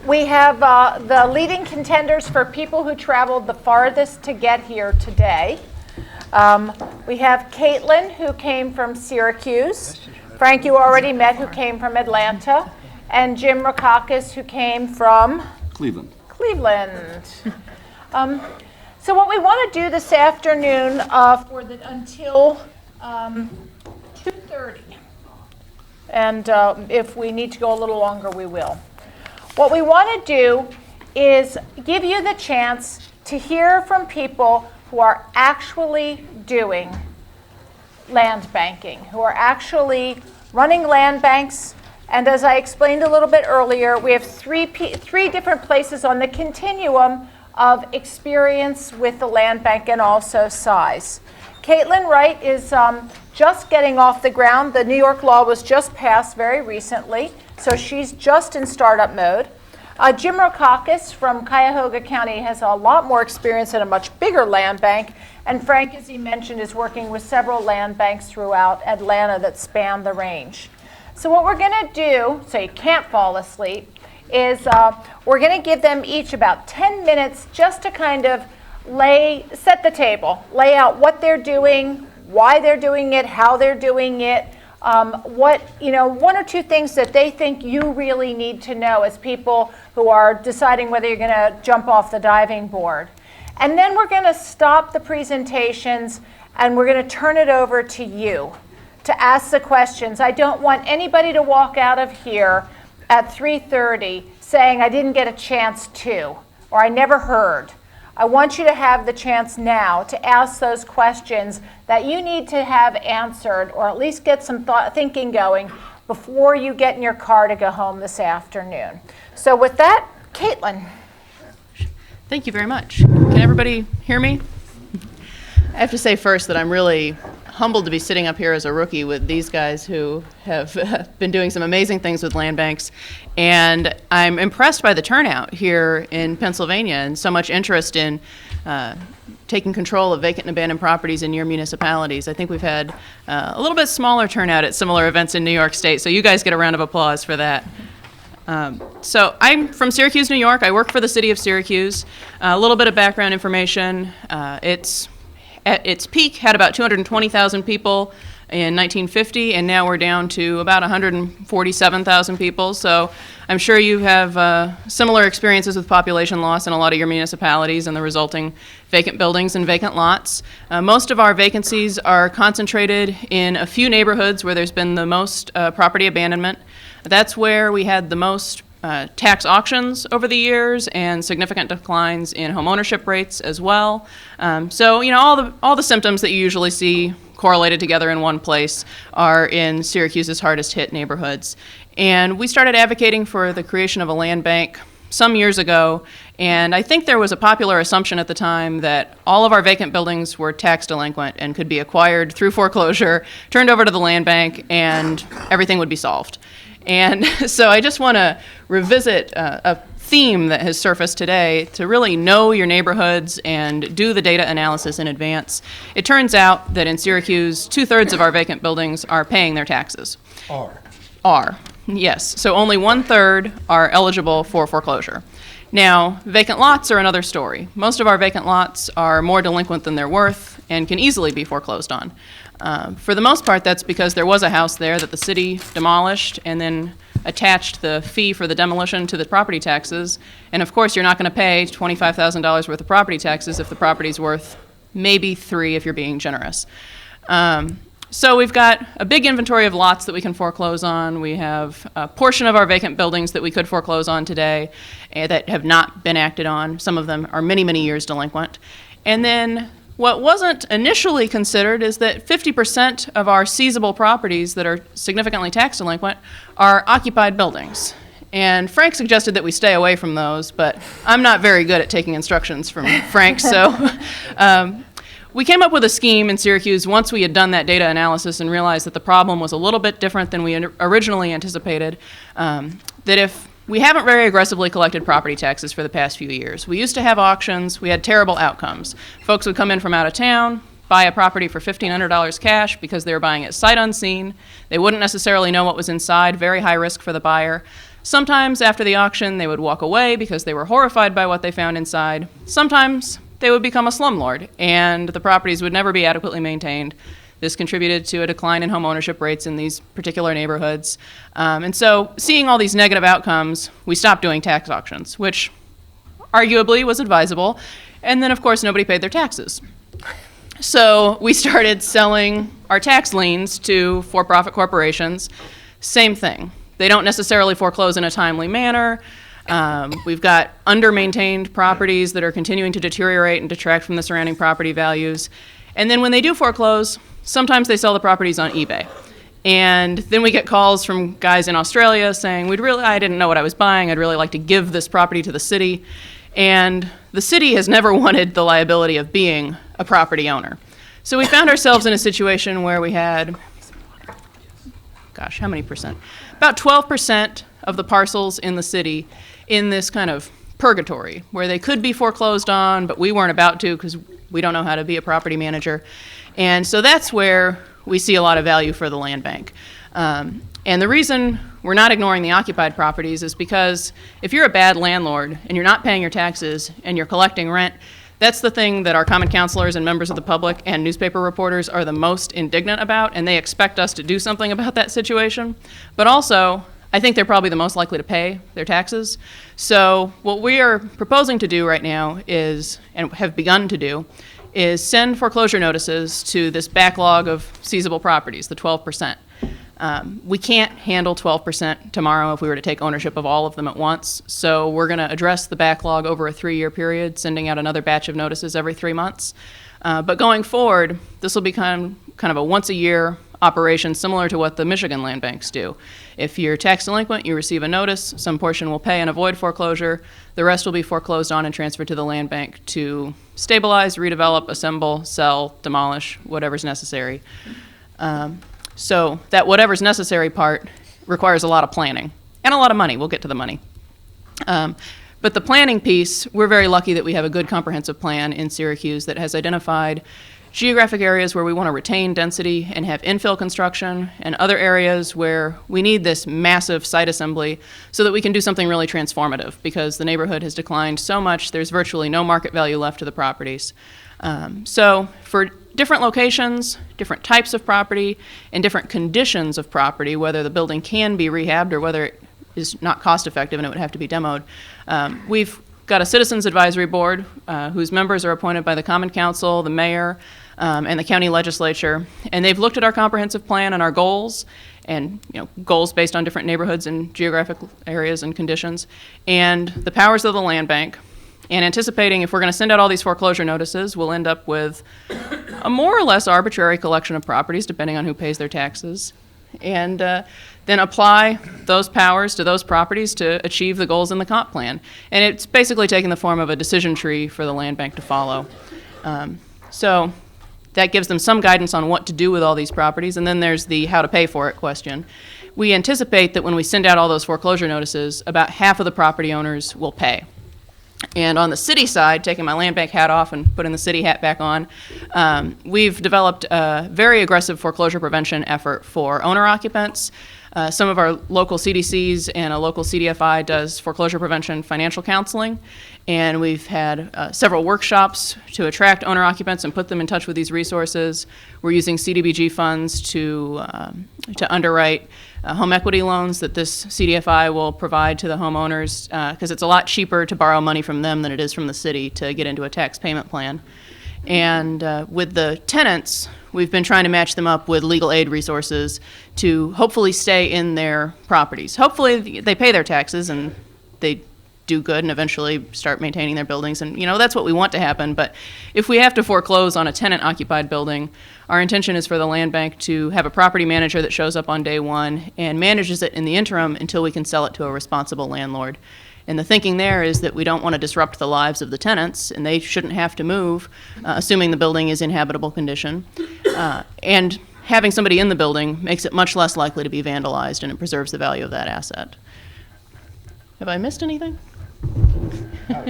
We have the leading contenders for people who traveled the farthest to get here today. We have Caitlin, who came from Syracuse. Frank, you already met, who came from Atlanta. And Jim Rackauckas, who came from Cleveland. So what we want to do this afternoon until 2:30, and if we need to go a little longer, we will. What we want to do is give you the chance to hear from people who are actually doing land banking, who are actually running land banks. And as I explained a little bit earlier, we have three different places on the continuum of experience with the land bank and also size. Caitlin Wright is just getting off the ground. The New York law was just passed very recently, so she's just in startup mode. Jim Rackauckas from Cuyahoga County has a lot more experience in a much bigger land bank. And Frank, as he mentioned, is working with several land banks throughout Atlanta that span the range. So what we're going to do, so you can't fall asleep, is we're going to give them each about 10 minutes just to kind of set the table, lay out what they're doing, why they're doing it, how they're doing it, one or two things that they think you really need to know as people who are deciding whether you're going to jump off the diving board. And then we're going to stop the presentations and we're going to turn it over to you to ask the questions. I don't want anybody to walk out of here at 3:30 saying I didn't get a chance to, or I never heard. I want you to have the chance now to ask those questions that you need to have answered, or at least get some thinking going before you get in your car to go home this afternoon. So with that, Caitlin. Thank you very much. Can everybody hear me? I have to say first that I'm really humbled to be sitting up here as a rookie with these guys who have been doing some amazing things with land banks. And I'm impressed by the turnout here in Pennsylvania and so much interest in taking control of vacant and abandoned properties in your municipalities. I think we've had a little bit smaller turnout at similar events in New York State, so you guys get a round of applause for that. So I'm from Syracuse, New York. I work for the city of Syracuse. A little bit of background information. It's at its peak had about 220,000 people in 1950, and now we're down to about 147,000 people. So I'm sure you have similar experiences with population loss in a lot of your municipalities and the resulting vacant buildings and vacant lots. Most of our vacancies are concentrated in a few neighborhoods where there's been the most property abandonment. That's where we had the most tax auctions over the years and significant declines in home ownership rates as well. So all the symptoms that you usually see correlated together in one place are in Syracuse's hardest hit neighborhoods. And we started advocating for the creation of a land bank some years ago, and I think there was a popular assumption at the time that all of our vacant buildings were tax delinquent and could be acquired through foreclosure, turned over to the land bank, and everything would be solved. And so I just want to revisit a theme that has surfaced today to really know your neighborhoods and do the data analysis in advance. It turns out that in Syracuse, 2/3 of our vacant buildings are paying their taxes. Are, yes. So only 1/3 are eligible for foreclosure. Now, vacant lots are another story. Most of our vacant lots are more delinquent than they're worth and can easily be foreclosed on. For the most part, that's because there was a house there that the city demolished and then attached the fee for the demolition to the property taxes. And of course, you're not going to pay $25,000 worth of property taxes if the property's worth maybe $3 if you're being generous. So we've got a big inventory of lots that we can foreclose on. We have a portion of our vacant buildings that we could foreclose on today that have not been acted on. Some of them are many, many years delinquent. And then what wasn't initially considered is that 50% of our seizable properties that are significantly tax delinquent are occupied buildings. And Frank suggested that we stay away from those, but I'm not very good at taking instructions from Frank, so we came up with a scheme in Syracuse once we had done that data analysis and realized that the problem was a little bit different than we originally anticipated, that if we haven't very aggressively collected property taxes for the past few years. We used to have auctions. We had terrible outcomes. Folks would come in from out of town, buy a property for $1,500 cash because they were buying it sight unseen. They wouldn't necessarily know what was inside, very high risk for the buyer. Sometimes after the auction, they would walk away because they were horrified by what they found inside. Sometimes they would become a slumlord, and the properties would never be adequately maintained. This contributed to a decline in home ownership rates in these particular neighborhoods. And so, seeing all these negative outcomes, we stopped doing tax auctions, which arguably was advisable. And then, of course, nobody paid their taxes. So we started selling our tax liens to for-profit corporations. Same thing. They don't necessarily foreclose in a timely manner. We've got under-maintained properties that are continuing to deteriorate and detract from the surrounding property values. And then when they do foreclose, sometimes they sell the properties on eBay. And then we get calls from guys in Australia saying, I didn't know what I was buying. I'd really like to give this property to the city. And the city has never wanted the liability of being a property owner. So we found ourselves in a situation where we had, how many percent? About 12% of the parcels in the city in this kind of purgatory, where they could be foreclosed on, but we weren't about to because we don't know how to be a property manager. And so that's where we see a lot of value for the land bank. And the reason we're not ignoring the occupied properties is because if you're a bad landlord and you're not paying your taxes and you're collecting rent, that's the thing that our common councilors and members of the public and newspaper reporters are the most indignant about, and they expect us to do something about that situation. But also, I think they're probably the most likely to pay their taxes. So what we are proposing to do right now is, and have begun to do, is send foreclosure notices to this backlog of seizable properties, the 12%. We can't handle 12% tomorrow if we were to take ownership of all of them at once. So we're going to address the backlog over a 3-year period, sending out another batch of notices every 3 months. But going forward, this will become kind of a once-a-year operation similar to what the Michigan land banks do. If you're tax delinquent, you receive a notice. Some portion will pay and avoid foreclosure. The rest will be foreclosed on and transferred to the land bank to stabilize, redevelop, assemble, sell, demolish, whatever's necessary. So that whatever's necessary part requires a lot of planning and a lot of money. We'll get to the money. But the planning piece, we're very lucky that we have a good comprehensive plan in Syracuse that has identified geographic areas where we want to retain density and have infill construction, and other areas where we need this massive site assembly so that we can do something really transformative, because the neighborhood has declined so much, there's virtually no market value left to the properties. So for different locations, different types of property, and different conditions of property, whether the building can be rehabbed or whether it is not cost effective and it would have to be demoed, we've got a citizens advisory board whose members are appointed by the Common Council, the mayor, and the county legislature, and they've looked at our comprehensive plan and our goals, and goals based on different neighborhoods and geographic areas and conditions, and the powers of the land bank, and anticipating if we're going to send out all these foreclosure notices, we'll end up with a more or less arbitrary collection of properties depending on who pays their taxes, and then apply those powers to those properties to achieve the goals in the comp plan. And it's basically taking the form of a decision tree for the land bank to follow. So that gives them some guidance on what to do with all these properties, and then there's the how to pay for it question. We anticipate that when we send out all those foreclosure notices, about half of the property owners will pay. And on the city side, taking my land bank hat off and putting the city hat back on, we've developed a very aggressive foreclosure prevention effort for owner occupants. Some of our local CDCs and a local CDFI does foreclosure prevention financial counseling, and we've had several workshops to attract owner occupants and put them in touch with these resources. We're using CDBG funds to underwrite home equity loans that this CDFI will provide to the homeowners, because it's a lot cheaper to borrow money from them than it is from the city to get into a tax payment plan. And with the tenants, we've been trying to match them up with legal aid resources to hopefully stay in their properties. Hopefully they pay their taxes and they do good and eventually start maintaining their buildings. And that's what we want to happen. But if we have to foreclose on a tenant-occupied building, our intention is for the land bank to have a property manager that shows up on day one and manages it in the interim until we can sell it to a responsible landlord. And the thinking there is that we don't want to disrupt the lives of the tenants, and they shouldn't have to move, assuming the building is in habitable condition. And having somebody in the building makes it much less likely to be vandalized, and it preserves the value of that asset. Have I missed anything?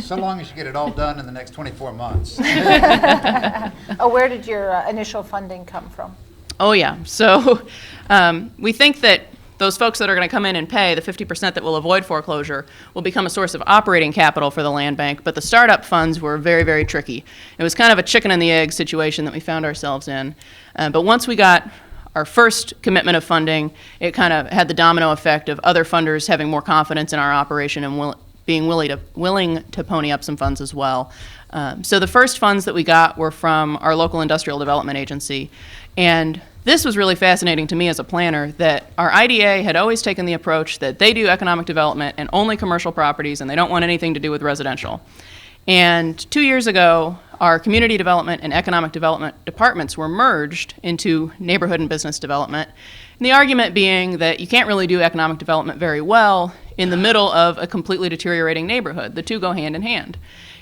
So long as you get it all done in the next 24 months. Where did your initial funding come from? Oh, yeah. So we think that those folks that are going to come in and pay, the 50% that will avoid foreclosure, will become a source of operating capital for the land bank, but the startup funds were very, very tricky. It was kind of a chicken and the egg situation that we found ourselves in. But once we got our first commitment of funding, it kind of had the domino effect of other funders having more confidence in our operation and being willing to pony up some funds as well. So the first funds that we got were from our local industrial development agency. And this was really fascinating to me as a planner, that our IDA had always taken the approach that they do economic development and only commercial properties, and they don't want anything to do with residential. And 2 years ago, our community development and economic development departments were merged into neighborhood and business development. And the argument being that you can't really do economic development very well in the middle of a completely deteriorating neighborhood. The two go hand in hand.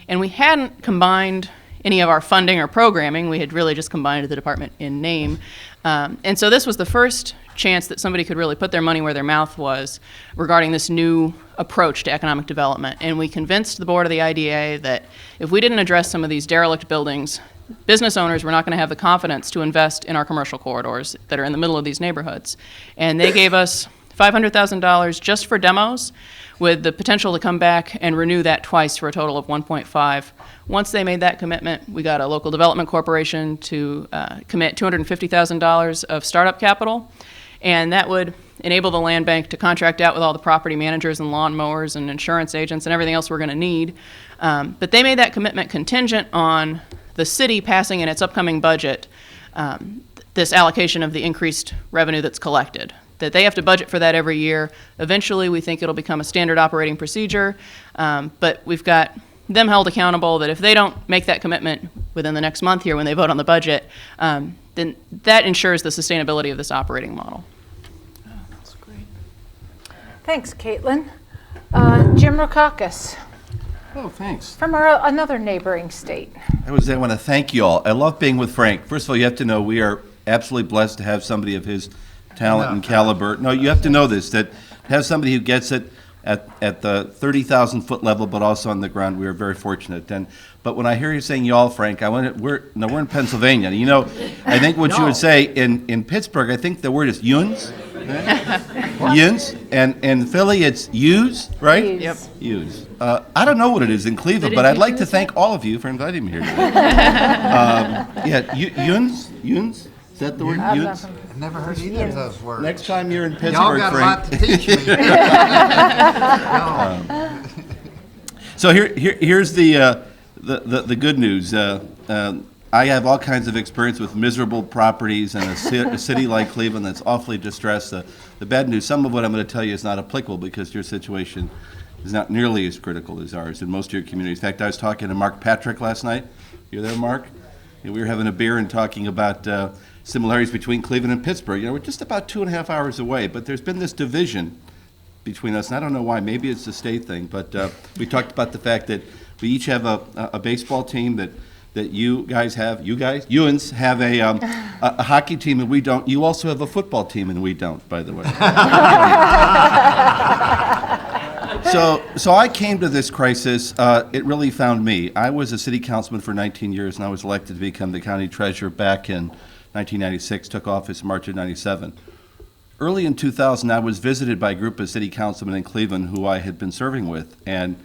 And we hadn't combined any of our funding or programming. We had really just combined the department in name. And so this was the first chance that somebody could really put their money where their mouth was regarding this new approach to economic development. And we convinced the board of the IDA that if we didn't address some of these derelict buildings, business owners were not going to have the confidence to invest in our commercial corridors that are in the middle of these neighborhoods. And they gave us $500,000 just for demos, with the potential to come back and renew that twice for a total of 1.5. Once they made that commitment, we got a local development corporation to commit $250,000 of startup capital, and that would enable the land bank to contract out with all the property managers and lawnmowers and insurance agents and everything else we're going to need. But they made that commitment contingent on the city passing in its upcoming budget this allocation of the increased revenue that's collected, that they have to budget for that every year. Eventually, we think it'll become a standard operating procedure, but we've got them held accountable that if they don't make that commitment within the next month here when they vote on the budget, then that ensures the sustainability of this operating model. That's great. Thanks, Caitlin. Jim Rokakis Oh, thanks. from another neighboring state. I want to thank you all. I love being with Frank. First of all, you have to know we are absolutely blessed to have somebody of his talent and caliber. No, you have to know this, that to have somebody who gets it at the 30,000-foot level, but also on the ground, we are very fortunate. But when I hear you saying y'all, Frank, we're in Pennsylvania. You know, I think what you would say in Pittsburgh, I think the word is yuns. Yuns. And in Philly, it's yous, right? Yous. Yep. Yous. I don't know what it is in Cleveland, but I'd like to thank all of you for inviting me here today. Yuns? Yuns? Is that the word? Yuns? I've never heard either of those words. Next time you're in Y'all Pittsburgh, got a Frank. lot to teach me. No. So here's the good news. I have all kinds of experience with miserable properties in a city like Cleveland that's awfully distressed. The bad news, some of what I'm going to tell you is not applicable because your situation is not nearly as critical as ours in most of your communities. In fact, I was talking to Mark Patrick last night. You there, Mark? And we were having a beer and talking about similarities between Cleveland and Pittsburgh. You know, we're just about 2.5 hours away, but there's been this division between us, and I don't know why. Maybe it's a state thing, but we talked about the fact that we each have a baseball team that you guys have. Ewans have a hockey team, and we don't. You also have a football team, and we don't, by the way. So I came to this crisis, it really found me. I was a city councilman for 19 years, and I was elected to become the county treasurer back in 1996, took office in March of 97. Early in 2000, I was visited by a group of city councilmen in Cleveland who I had been serving with, and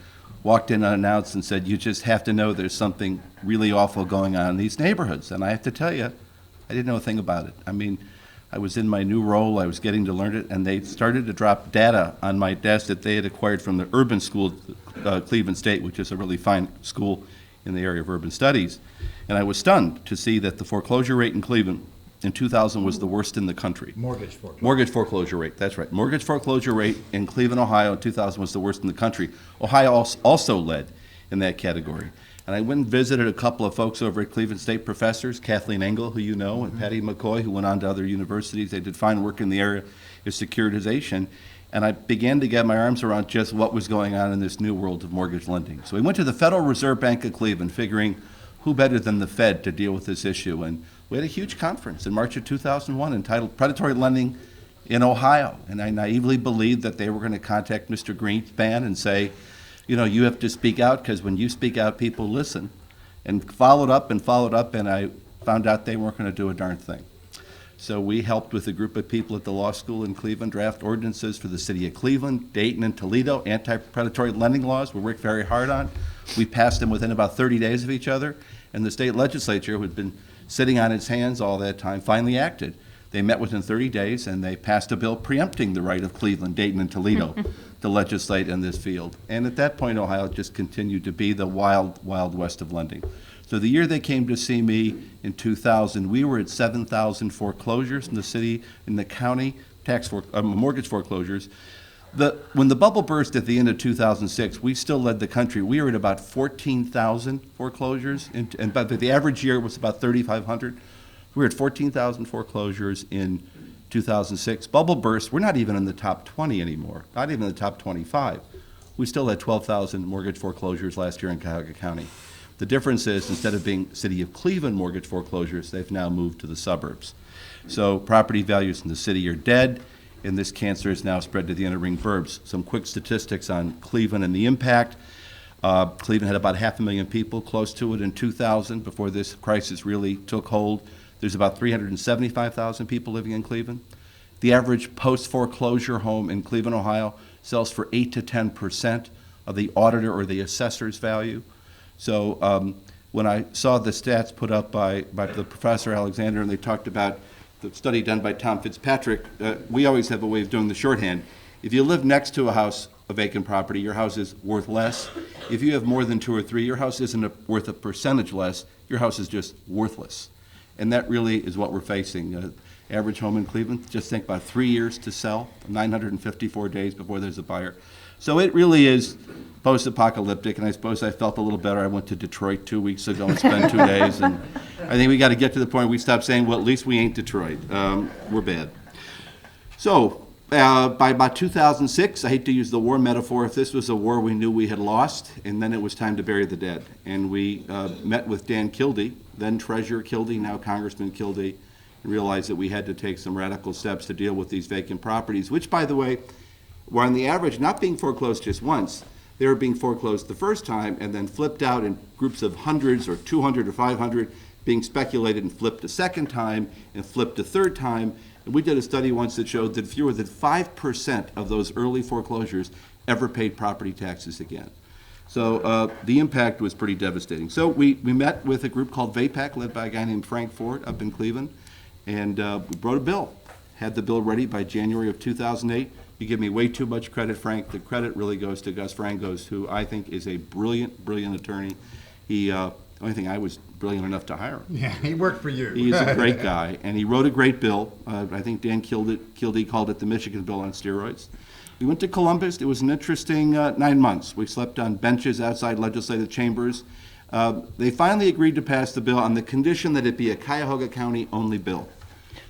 walked in unannounced and said, you just have to know there's something really awful going on in these neighborhoods. And I have to tell you, I didn't know a thing about it. I mean, I was in my new role, I was getting to learn it, and they started to drop data on my desk that they had acquired from the urban school, Cleveland State, which is a really fine school in the area of urban studies. And I was stunned to see that the foreclosure rate in Cleveland in 2000 was the worst in the country. Mortgage foreclosure. Mortgage foreclosure rate, that's right. Mortgage foreclosure rate in Cleveland, Ohio in 2000 was the worst in the country. Ohio also led in that category. And I went and visited a couple of folks over at Cleveland State, professors, Kathleen Engel, who you know, and Patty McCoy, who went on to other universities. They did fine work in the area of securitization. And I began to get my arms around just what was going on in this new world of mortgage lending. So we went to the Federal Reserve Bank of Cleveland, figuring who better than the Fed to deal with this issue. And we had a huge conference in March of 2001 entitled Predatory Lending in Ohio. And I naively believed that they were going to contact Mr. Greenspan and say, you know, you have to speak out because when you speak out, people listen. And followed up, and I found out they weren't going to do a darn thing. So we helped with a group of people at the law school in Cleveland draft ordinances for the city of Cleveland, Dayton, and Toledo, anti-predatory lending laws we worked very hard on. We passed them within about 30 days of each other, and the state legislature, who had been sitting on its hands all that time, finally acted. They met within 30 days, and they passed a bill preempting the right of Cleveland, Dayton, and Toledo to legislate in this field. And at that point, Ohio just continued to be the wild, wild west of lending. So the year they came to see me in 2000, we were at 7,000 foreclosures in the city, in the county, mortgage foreclosures. When the bubble burst at the end of 2006, we still led the country. We were at about 14,000 foreclosures, but the average year was about 3,500. We were at 14,000 foreclosures in 2006. Bubble burst, we're not even in the top 20 anymore, not even in the top 25. We still had 12,000 mortgage foreclosures last year in Cuyahoga County. The difference is, instead of being City of Cleveland mortgage foreclosures, they've now moved to the suburbs. So property values in the city are dead, and this cancer is now spread to the inner ring burbs. Some quick statistics on Cleveland and the impact. Cleveland had about 500,000 people close to it in 2000 before this crisis really took hold. There's about 375,000 people living in Cleveland. The average post-foreclosure home in Cleveland, Ohio, sells for 8 to 10% of the auditor or the assessor's value. So when I saw the stats put up by the Professor Alexander, and they talked about the study done by Tom Fitzpatrick, we always have a way of doing the shorthand. If you live next to a house, a vacant property, your house is worth less. If you have more than 2 or 3, your house isn't worth a percentage less, your house is just worthless. And that really is what we're facing. Average home in Cleveland, just think about 3 years to sell, 954 days before there's a buyer. So it really is post-apocalyptic, and I suppose I felt a little better. I went to Detroit 2 weeks ago and spent 2 days, and I think we got to get to the point where we stop saying, well, at least we ain't Detroit. We're bad. So by about 2006, I hate to use the war metaphor, if this was a war we knew we had lost, and then it was time to bury the dead. And we met with Dan Kildee, then Treasurer Kildee, now Congressman Kildee, and realized that we had to take some radical steps to deal with these vacant properties, which, by the way, were on the average not being foreclosed just once. They were being foreclosed the first time and then flipped out in groups of hundreds or 200 or 500, being speculated and flipped a second time and flipped a third time. And we did a study once that showed that fewer than 5% of those early foreclosures ever paid property taxes again. So the impact was pretty devastating. So we met with a group called VAPAC, led by a guy named Frank Ford up in Cleveland, and we wrote a bill. Had the bill ready by January of 2008. You give me way too much credit, Frank. The credit really goes to Gus Frangos, who I think is a brilliant, brilliant attorney. He, the only thing I was brilliant enough to hire him. Yeah, he worked for you. He's a great guy, and he wrote a great bill. I think Dan Kildee called it the Michigan bill on steroids. We went to Columbus. It was an interesting 9 months. We slept on benches outside legislative chambers. They finally agreed to pass the bill on the condition that it be a Cuyahoga County only bill.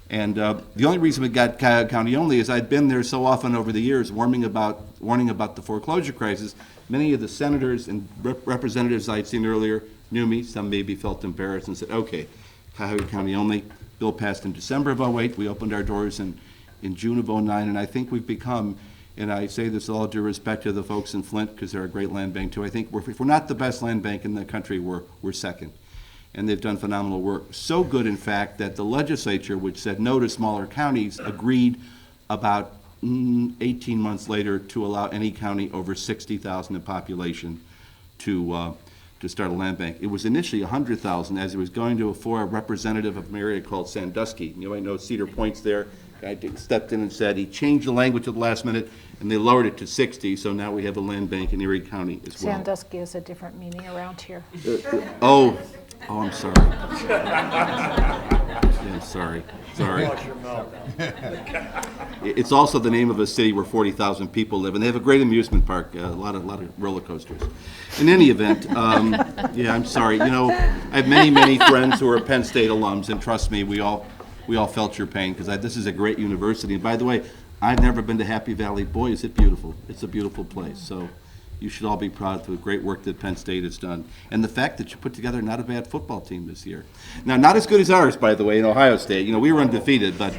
And the only reason we got Cuyahoga County only is I'd been there so often over the years warning about the foreclosure crisis. Many of the senators and representatives I'd seen earlier knew me. Some maybe felt embarrassed and said, okay, Cuyahoga County only. Bill passed in December of 2008. We opened our doors in June of 2009, and I think we've become, and I say this with all due respect to the folks in Flint because they're a great land bank too, I think if we're not the best land bank in the country, we're second. And they've done phenomenal work. So good, in fact, that the legislature, which said no to smaller counties, agreed about 18 months later to allow any county over 60,000 in population to start a land bank. It was initially 100,000 as it was going to for a representative of an area called Sandusky. You might know Cedar Point's there. Guy stepped in and said he changed the language at the last minute, and they lowered it to 60, so now we have a land bank in Erie County as well. Sandusky is a different meaning around here. Oh, I'm sorry. Yeah, sorry. It's also the name of a city where 40,000 people live, and they have a great amusement park, a lot of roller coasters. In any event, yeah, I'm sorry. You know, I have many friends who are Penn State alums, and trust me, we all felt your pain because this is a great university. And by the way, I've never been to Happy Valley. Boy, is it beautiful! It's a beautiful place. So you should all be proud of the great work that Penn State has done. And the fact that you put together not a bad football team this year. Now, not as good as ours, by the way, in Ohio State. You know, we were undefeated, but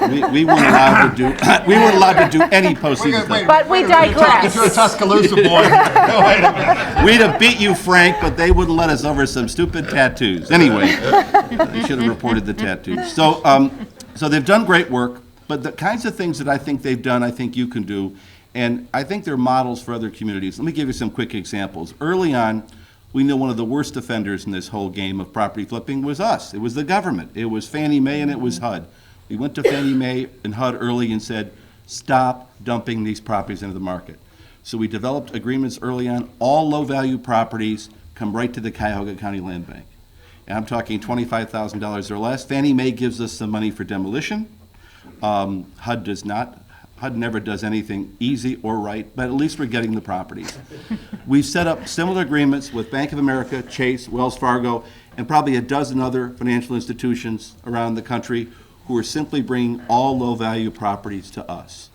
we weren't allowed to do any postseason stuff. But we digress. You're a Tuscaloosa boy. Wait a minute. We'd have beat you, Frank, but they wouldn't let us over some stupid tattoos. Anyway, I should have reported the tattoos. So So they've done great work, but the kinds of things that I think they've done, I think you can do. And I think they're models for other communities. Let me give you some quick examples. Early on, we knew one of the worst offenders in this whole game of property flipping was us. It was the government. It was Fannie Mae and it was HUD. We went to Fannie Mae and HUD early and said, stop dumping these properties into the market. So we developed agreements early on. All low-value properties come right to the Cuyahoga County Land Bank. And I'm talking $25,000 or less. Fannie Mae gives us some money for demolition. HUD does not. HUD never does anything easy or right, but at least we're getting the properties. We've set up similar agreements with Bank of America, Chase, Wells Fargo, and probably a dozen other financial institutions around the country who are simply bringing all low-value properties to us.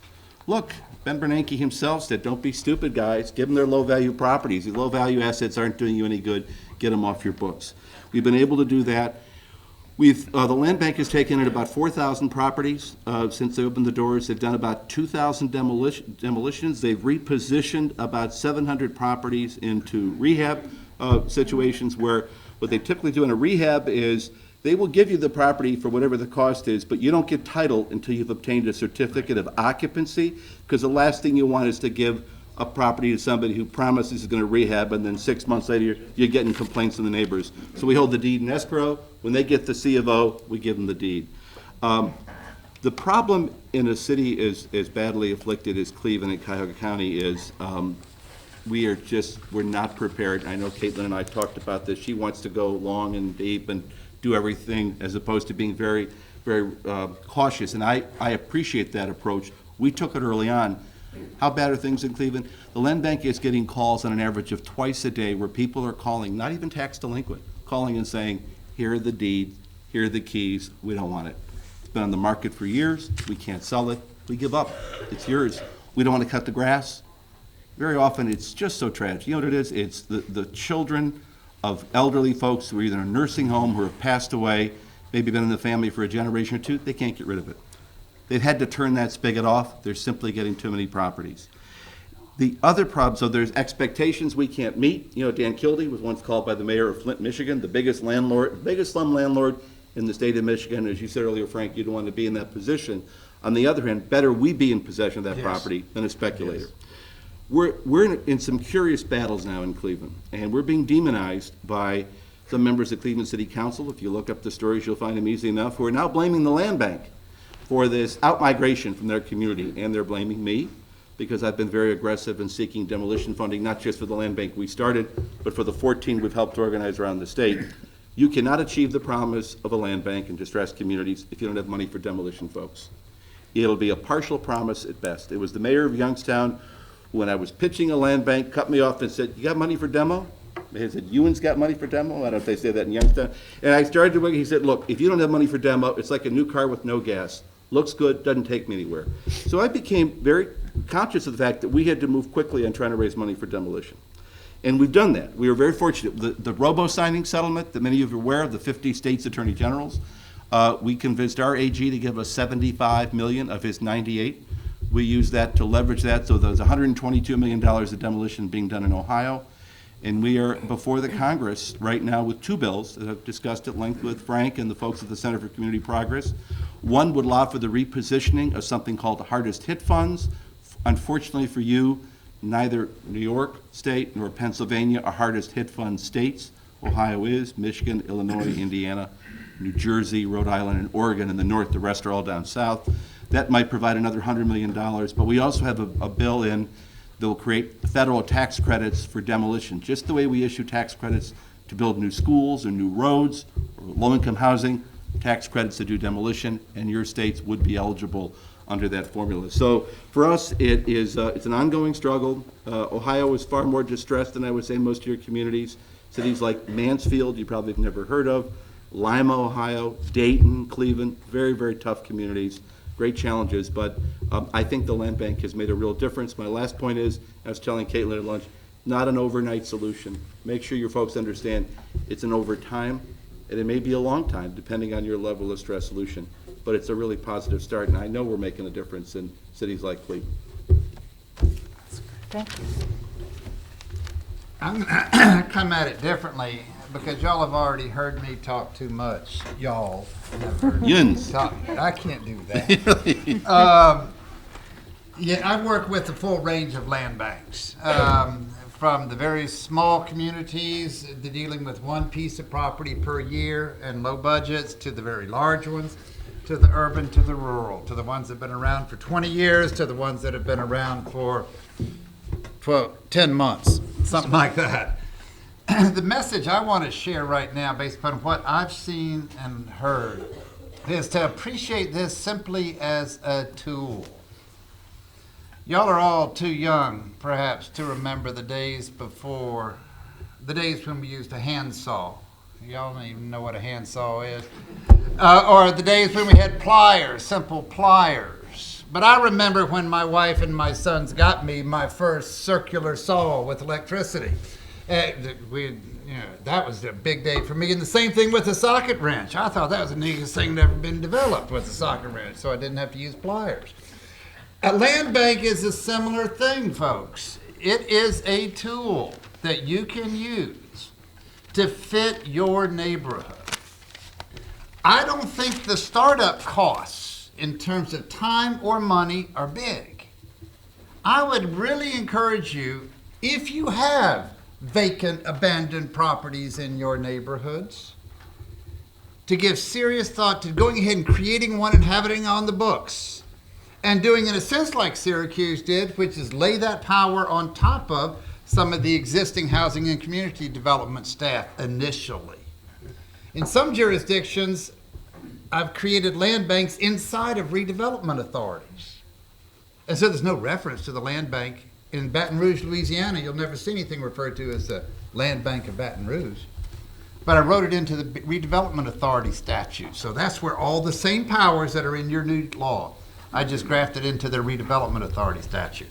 Look, Ben Bernanke himself said, don't be stupid, guys. Give them their low-value properties. These low-value assets aren't doing you any good. Get them off your books. We've been able to do that. The land bank has taken in about 4,000 properties since they opened the doors. They've done about 2,000 demolitions. They've repositioned about 700 properties into rehab situations where what they typically do in a rehab is they will give you the property for whatever the cost is, but you don't get title until you've obtained a certificate of occupancy, because the last thing you want is to give a property to somebody who promises he's going to rehab, and then 6 months later, you're getting complaints from the neighbors. So we hold the deed in escrow. When they get the C of O, we give them the deed. The problem in a city as badly afflicted as Cleveland and Cuyahoga County is we're not prepared. I know Caitlin and I talked about this. She wants to go long and deep and do everything as opposed to being very, very cautious. And I appreciate that approach. We took it early on. How bad are things in Cleveland? The land bank is getting calls on an average of twice a day where people are calling, not even tax delinquent, calling and saying, here are the deeds, here are the keys, we don't want it. It's been on the market for years, we can't sell it, we give up, it's yours. We don't want to cut the grass. Very often it's just so tragic. You know what it is? It's the children of elderly folks who are either in a nursing home who have passed away, maybe been in the family for a generation or two, they can't get rid of it. They've had to turn that spigot off. They're simply getting too many properties. The other problem, so there's expectations we can't meet. You know, Dan Kildee was once called by the mayor of Flint, Michigan, the biggest slum landlord in the state of Michigan. As you said earlier, Frank, you don't want to be in that position. On the other hand, better we be in possession of that Yes. property than a speculator. Yes. We're in some curious battles now in Cleveland, and we're being demonized by some members of Cleveland City Council. If you look up the stories, you'll find them easy enough, who are now blaming the land bank for this out-migration from their community, and they're blaming me because I've been very aggressive in seeking demolition funding, not just for the land bank we started, but for the 14 we've helped organize around the state. You cannot achieve the promise of a land bank in distressed communities if you don't have money for demolition, folks. It'll be a partial promise at best. It was the mayor of Youngstown, who, when I was pitching a land bank, cut me off and said, you got money for demo? He said, Ewan's got money for demo? I don't know if they say that in Youngstown. And I started to, he said, look, if you don't have money for demo, it's like a new car with no gas. Looks good, doesn't take me anywhere. So I became very conscious of the fact that we had to move quickly on trying to raise money for demolition. And we've done that. We were very fortunate. The robo-signing settlement that many of you are aware of, the 50 states attorney generals, we convinced our AG to give us $75 million of his 98. We used that to leverage that, so there's $122 million of demolition being done in Ohio. And we are before the Congress right now with two bills that I've discussed at length with Frank and the folks at the Center for Community Progress. One would allow for the repositioning of something called the hardest hit funds. Unfortunately for you, neither New York State nor Pennsylvania are hardest hit fund states. Ohio is, Michigan, Illinois, Indiana, New Jersey, Rhode Island, and Oregon in the north. The rest are all down south. That might provide another $100 million, but we also have a bill in that will create federal tax credits for demolition, just the way we issue tax credits to build new schools or new roads or low-income housing, tax credits to do demolition, and your states would be eligible under that formula. So for us, it is it's an ongoing struggle. Ohio is far more distressed than I would say most of your communities. Cities like Mansfield, you probably have never heard of, Lima, Ohio, Dayton, Cleveland, very, very tough communities. Great challenges, but I think the land bank has made a real difference. My last point is, I was telling Caitlin at lunch, not an overnight solution. Make sure your folks understand it's an over time, and it may be a long time, depending on your level of stress solution, but it's a really positive start, and I know we're making a difference in cities like Cleveland. Thank you. I'm going to come at it differently. because y'all have already heard me talk too much. Y'all have heard me Yuns. talk. I can't do that. Yeah, I work with a full range of land banks, from the very small communities dealing with one piece of property per year and low budgets, to the very large ones, to the urban, to the rural, to the ones that have been around for 20 years, to the ones that have been around for 10 months, something like that. The message I want to share right now, based upon what I've seen and heard, is to appreciate this simply as a tool. Y'all are all too young, perhaps, to remember the days when we used a handsaw. Y'all don't even know what a handsaw is. Or the days when we had pliers, simple pliers. But I remember when my wife and my sons got me my first circular saw with electricity. That was a big day for me. And the same thing with the socket wrench. I thought that was the neatest thing that ever been developed, with the socket wrench, so I didn't have to use pliers. A land bank is a similar thing, folks. It is a tool that you can use to fit your neighborhood. I don't think the startup costs in terms of time or money are big. I would really encourage you, if you have vacant, abandoned properties in your neighborhoods, to give serious thought to going ahead and creating one and having it on the books. And doing in a sense like Syracuse did, which is lay that power on top of some of the existing housing and community development staff initially. In some jurisdictions, I've created land banks inside of redevelopment authorities. And so there's no reference to the land bank. In Baton Rouge, Louisiana, you'll never see anything referred to as the Land Bank of Baton Rouge. But I wrote it into the redevelopment authority statute. So that's where all the same powers that are in your new law, I just grafted into the redevelopment authority statute.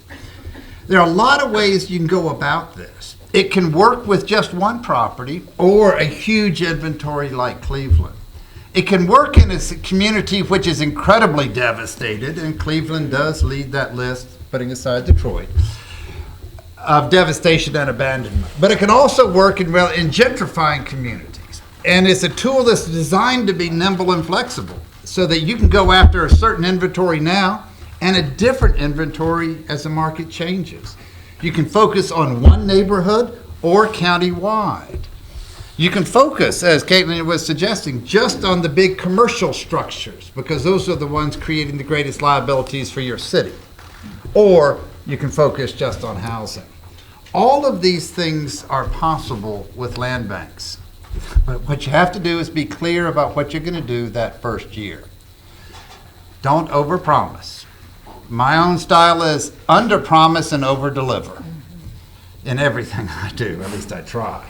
There are a lot of ways you can go about this. It can work with just one property or a huge inventory like Cleveland. It can work in a community which is incredibly devastated, and Cleveland does lead that list, putting aside Detroit, of devastation and abandonment. But it can also work in gentrifying communities. And it's a tool that's designed to be nimble and flexible, so that you can go after a certain inventory now and a different inventory as the market changes. You can focus on one neighborhood or county-wide. You can focus, as Caitlin was suggesting, just on the big commercial structures, because those are the ones creating the greatest liabilities for your city. Or you can focus just on housing. All of these things are possible with land banks. But what you have to do is be clear about what you're going to do that first year. Don't overpromise. My own style is underpromise and overdeliver in everything I do, at least I try.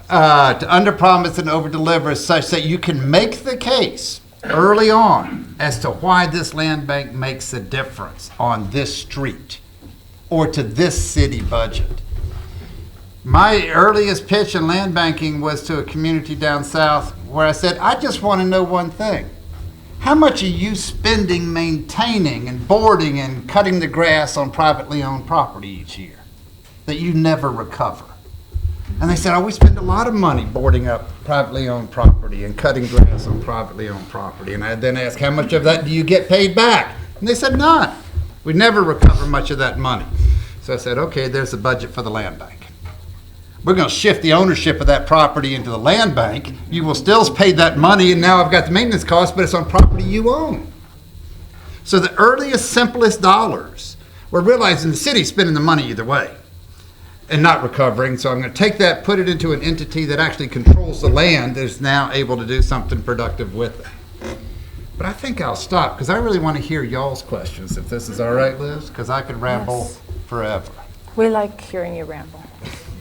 To underpromise and overdeliver is such that you can make the case early on as to why this land bank makes a difference on this street or to this city budget. My earliest pitch in land banking was to a community down south where I said, I just want to know one thing. How much are you spending maintaining and boarding and cutting the grass on privately owned property each year that you never recover? And they said, oh, we spend a lot of money boarding up privately owned property and cutting grass on privately owned property. And I then asked, how much of that do you get paid back? And they said, none. We never recover much of that money. So I said, okay, there's a budget for the land bank. We're going to shift the ownership of that property into the land bank. You will still pay that money, and now I've got the maintenance cost, but it's on property you own. So the earliest, simplest dollars, we're realizing the city's spending the money either way and not recovering. So I'm going to take that, put it into an entity that actually controls the land, that is now able to do something productive with it. But I think I'll stop because I really want to hear y'all's questions, if this is all right, Liz, because I could ramble Yes. forever. We like hearing you ramble.